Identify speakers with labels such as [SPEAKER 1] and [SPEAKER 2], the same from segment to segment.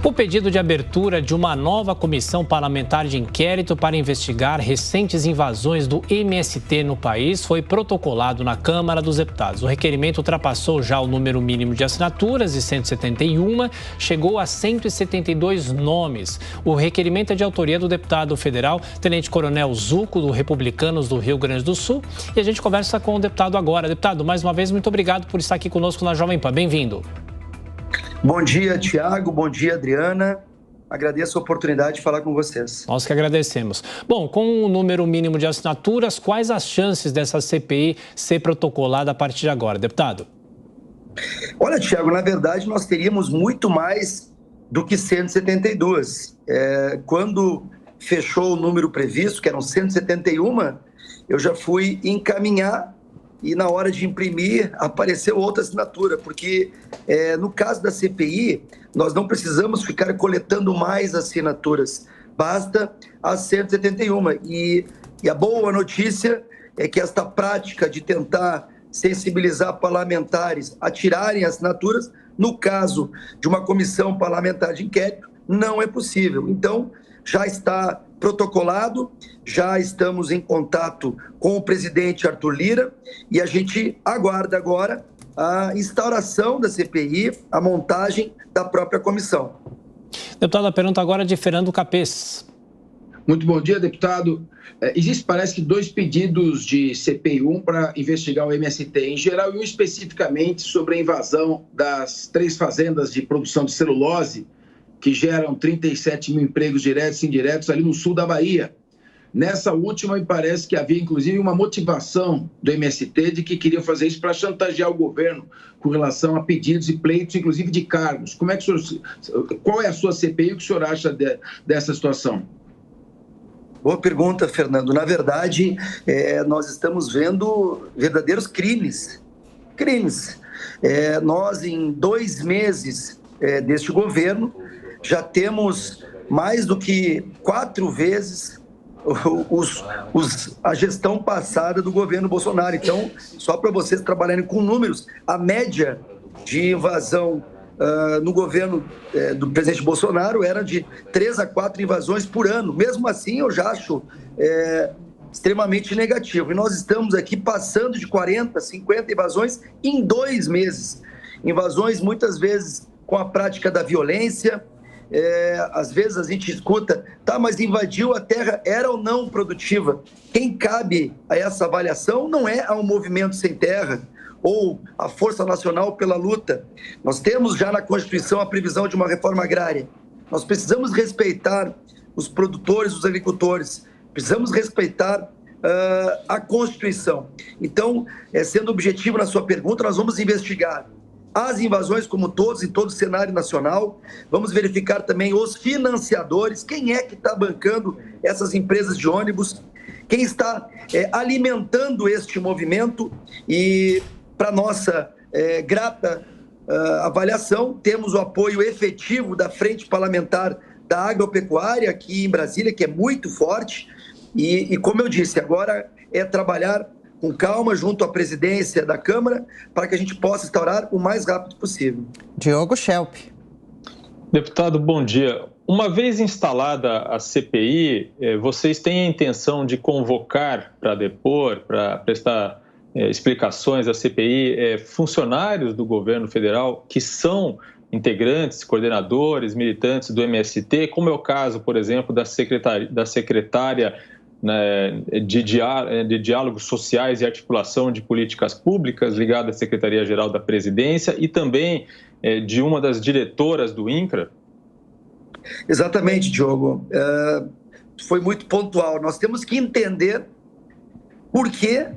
[SPEAKER 1] O pedido de abertura de uma nova comissão parlamentar de inquérito para investigar recentes invasões do MST no país foi protocolado na Câmara dos Deputados. O requerimento ultrapassou já o número mínimo de assinaturas, de 171, chegou a 172 nomes. O requerimento é de autoria do deputado federal, Tenente Coronel Zuco, do Republicanos do Rio Grande do Sul. E a gente conversa com o deputado agora. Deputado, mais uma vez, muito obrigado por estar aqui conosco na Jovem Pan. Bem-vindo.
[SPEAKER 2] Bom dia, Tiago. Bom dia, Adriana. Agradeço a oportunidade de falar com vocês.
[SPEAKER 1] Nós que agradecemos. Bom, com o número mínimo de assinaturas, quais as chances dessa CPI ser protocolada a partir de agora, deputado?
[SPEAKER 2] Olha, Tiago, na verdade, nós teríamos muito mais do que 172. Quando fechou o número previsto, que eram 171, eu já fui encaminhar e na hora de imprimir apareceu outra assinatura, porque no caso da CPI, nós não precisamos ficar coletando mais assinaturas, basta as 171. E a boa notícia é que esta prática de tentar sensibilizar parlamentares a tirarem assinaturas, no caso de uma comissão parlamentar de inquérito, não é possível. Então, já está protocolado, já estamos em contato com o presidente Arthur Lira e a gente aguarda agora a instauração da CPI, a montagem da própria comissão.
[SPEAKER 1] Deputado, a pergunta agora é de Fernando Capês.
[SPEAKER 3] Muito bom dia, deputado. Existe, parece que, 2 pedidos de CPI, um para investigar o MST em geral e um especificamente sobre a invasão das 3 fazendas de produção de celulose que geram 37 mil empregos diretos e indiretos ali no sul da Bahia. Nessa última, me parece que havia, inclusive, uma motivação do MST de que queriam fazer isso para chantagear o governo com relação a pedidos e pleitos, inclusive de cargos. Qual é a sua CPI? O que o senhor acha dessa situação?
[SPEAKER 2] Boa pergunta, Fernando. Na verdade, nós estamos vendo verdadeiros crimes. Nós, em 2 meses deste governo, já temos mais do que 4 vezes a gestão passada do governo Bolsonaro. Então, só para vocês trabalharem com números, a média de invasão no governo do presidente Bolsonaro era de 3 a 4 invasões por ano. Mesmo assim, eu já acho extremamente negativo. E nós estamos aqui passando de 40, 50 invasões em 2 meses. Invasões, muitas vezes, com a prática da violência. Às vezes a gente escuta, mas invadiu a terra, era ou não produtiva? Quem cabe a essa avaliação não é ao Movimento Sem Terra ou a Força Nacional pela Luta. Nós temos já na Constituição a previsão de uma reforma agrária. Nós precisamos respeitar os produtores, os agricultores, precisamos respeitar a Constituição. Então, sendo objetivo na sua pergunta, nós vamos investigar as invasões como todos, em todo o cenário nacional. Vamos verificar também os financiadores, quem é que está bancando essas empresas de ônibus, quem está alimentando este movimento. E, para nossa grata avaliação, temos o apoio efetivo da Frente Parlamentar da Agropecuária aqui em Brasília, que é muito forte. E como eu disse, agora é trabalhar com calma, junto à presidência da Câmara, para que a gente possa instaurar o mais rápido possível.
[SPEAKER 4] Diogo Schelp.
[SPEAKER 5] Deputado, bom dia. Uma vez instalada a CPI, vocês têm a intenção de convocar para depor, para prestar explicações à CPI, funcionários do governo federal que são integrantes, coordenadores, militantes do MST, como é o caso, por exemplo, da secretária de diálogos sociais e articulação de políticas públicas ligada à Secretaria-Geral da Presidência e também de uma das diretoras do INCRA?
[SPEAKER 2] Exatamente, Diogo. Foi muito pontual. Nós temos que entender por que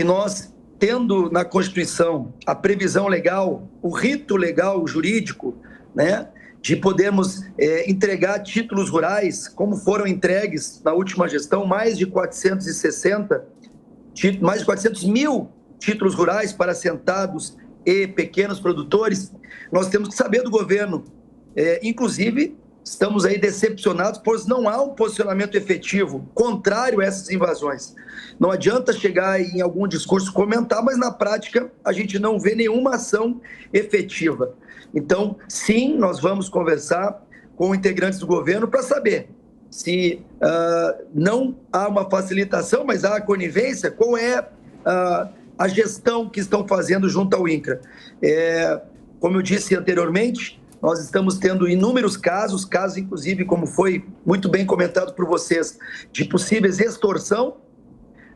[SPEAKER 2] nós, tendo na Constituição a previsão legal, o rito legal, o jurídico, né, de podermos entregar títulos rurais, como foram entregues na última gestão, mais de 400 mil títulos rurais para assentados e pequenos produtores. Nós temos que saber do governo. Inclusive, estamos aí decepcionados, pois não há um posicionamento efetivo contrário a essas invasões. Não adianta chegar em algum discurso comentar, mas na prática a gente não vê nenhuma ação efetiva. Então, sim, nós vamos conversar com integrantes do governo para saber se não há uma facilitação, mas há a conivência, qual é a gestão que estão fazendo junto ao INCRA. Como eu disse anteriormente, nós estamos tendo inúmeros casos inclusive, como foi muito bem comentado por vocês, de possíveis extorsão,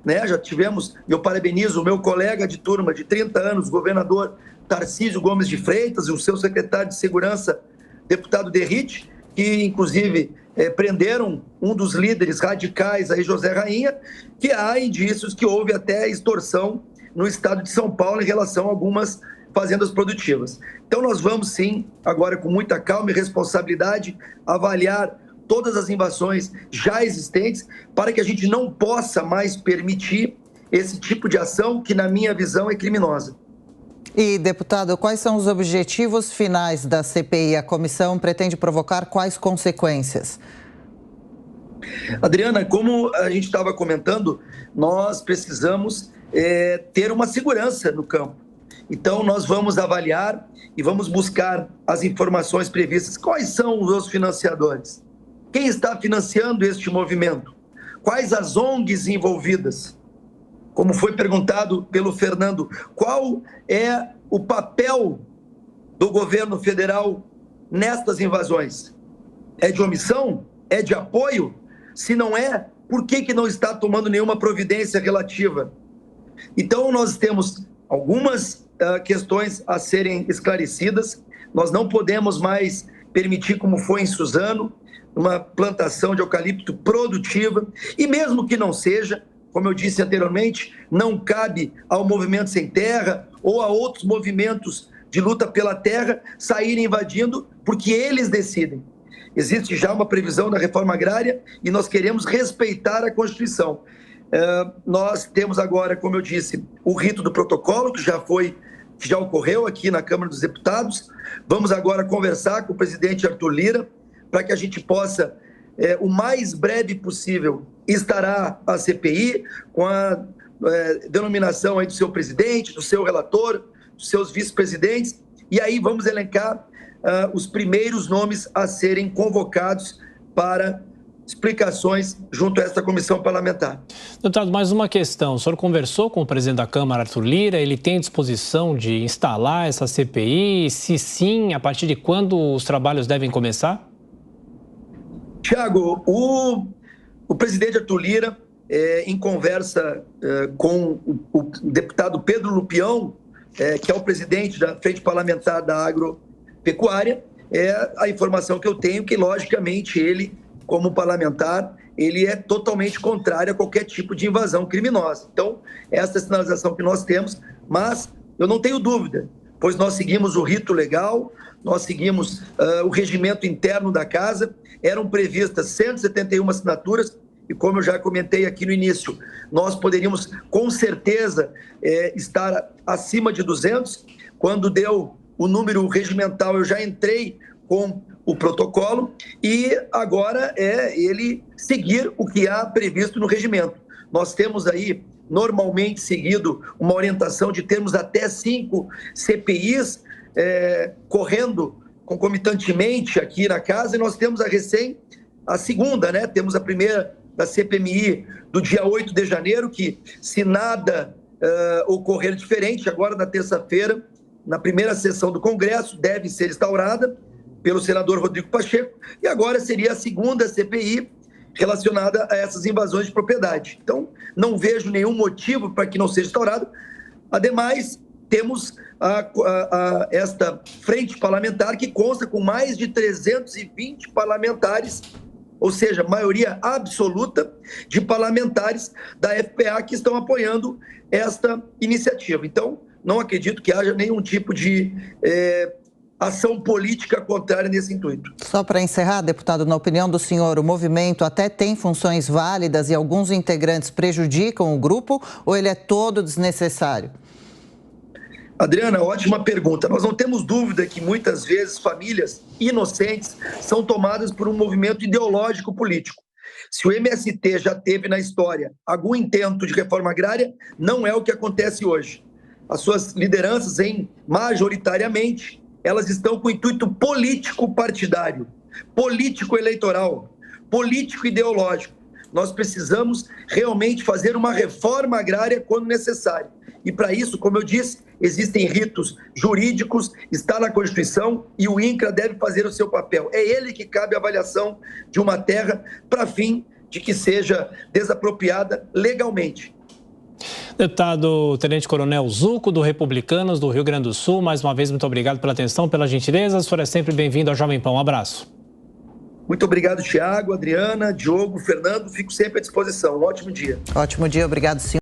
[SPEAKER 2] né? Já tivemos, eu parabenizo o meu colega de turma de 30 anos, governador Tarcísio Gomes de Freitas, e o seu secretário de Segurança, deputado Derrite, que inclusive prenderam um dos líderes radicais, aí, José Rainha, que há indícios que houve até extorsão no estado de São Paulo em relação a algumas fazendas produtivas. Então nós vamos sim, agora com muita calma e responsabilidade, avaliar todas as invasões já existentes para que a gente não possa mais permitir esse tipo de ação que, na minha visão, é criminosa.
[SPEAKER 4] E, deputado, quais são os objetivos finais da CPI? A comissão pretende provocar quais consequências?
[SPEAKER 2] Adriana, como a gente estava comentando, nós precisamos ter uma segurança no campo. Então, nós vamos avaliar e vamos buscar as informações previstas. Quais são os financiadores? Quem está financiando este movimento? Quais as ONGs envolvidas? Como foi perguntado pelo Fernando, qual é o papel do governo federal nestas invasões? É de omissão? É de apoio? Se não é, por que não está tomando nenhuma providência relativa? Então, nós temos algumas questões a serem esclarecidas. Nós não podemos mais permitir, como foi em Suzano, uma plantação de eucalipto produtiva, e mesmo que não seja, como eu disse anteriormente, não cabe ao Movimento Sem Terra ou a outros movimentos de luta pela terra saírem invadindo, porque eles decidem. Existe já uma previsão da reforma agrária e nós queremos respeitar a Constituição. Nós temos agora, como eu disse, o rito do protocolo, que já ocorreu aqui na Câmara dos Deputados. Vamos agora conversar com o presidente Arthur Lira para que a gente possa, o mais breve possível, estará a CPI com a denominação aí do seu presidente, do seu relator, dos seus vice-presidentes, e aí vamos elencar os primeiros nomes a serem convocados para explicações junto a esta comissão parlamentar.
[SPEAKER 1] Deputado, mais uma questão. O senhor conversou com o presidente da Câmara, Arthur Lira, ele tem disposição de instalar essa CPI? Se sim, a partir de quando os trabalhos devem começar?
[SPEAKER 2] Tiago, o presidente Arthur Lira, em conversa com o deputado Pedro Lupião, que é o presidente da Frente Parlamentar da Agropecuária, a informação que eu tenho que, logicamente, ele, como parlamentar, ele é totalmente contrário a qualquer tipo de invasão criminosa. Então, essa é a sinalização que nós temos, mas eu não tenho dúvida, pois nós seguimos o rito legal, nós seguimos o regimento interno da casa, eram previstas 171 assinaturas, e como eu já comentei aqui no início, nós poderíamos com certeza estar acima de 200. Quando deu o número regimental, eu já entrei com o protocolo, e agora é ele seguir o que há previsto no regimento. Nós temos aí, normalmente, seguido uma orientação de termos até 5 CPIs correndo concomitantemente aqui na casa, e nós temos a segunda, né? Temos a primeira da CPMI do dia 8 de janeiro, que, se nada ocorrer diferente, agora na terça-feira, na primeira sessão do Congresso, deve ser instaurada pelo senador Rodrigo Pacheco, e agora seria a segunda CPI relacionada a essas invasões de propriedade. Então, não vejo nenhum motivo para que não seja instaurado. Ademais, temos esta frente parlamentar que consta com mais de 320 parlamentares, ou seja, maioria absoluta de parlamentares da FPA que estão apoiando esta iniciativa. Então, não acredito que haja nenhum tipo de ação política contrária nesse intuito.
[SPEAKER 4] Só para encerrar, deputado, na opinião do senhor, o movimento até tem funções válidas e alguns integrantes prejudicam o grupo, ou ele é todo desnecessário?
[SPEAKER 2] Adriana, ótima pergunta. Nós não temos dúvida que muitas vezes famílias inocentes são tomadas por um movimento ideológico político. Se o MST já teve na história algum intento de reforma agrária, não é o que acontece hoje. As suas lideranças, majoritariamente, elas estão com intuito político partidário. político-eleitoral, político-ideológico. Nós precisamos realmente fazer uma reforma agrária quando necessário. E para isso, como eu disse, existem ritos jurídicos, está na Constituição e o INCRA deve fazer o seu papel. É ele que cabe a avaliação de uma terra para fim de que seja desapropriada legalmente.
[SPEAKER 1] Deputado Tenente Coronel Zuco, do Republicanos do Rio Grande do Sul, mais uma vez, muito obrigado pela atenção, pela gentileza. O senhor é sempre bem-vindo ao Jovem Pan. Um abraço.
[SPEAKER 2] Muito obrigado, Thiago, Adriana, Diogo, Fernando. Fico sempre à disposição. Um ótimo dia.
[SPEAKER 4] Ótimo dia, obrigado, senhor.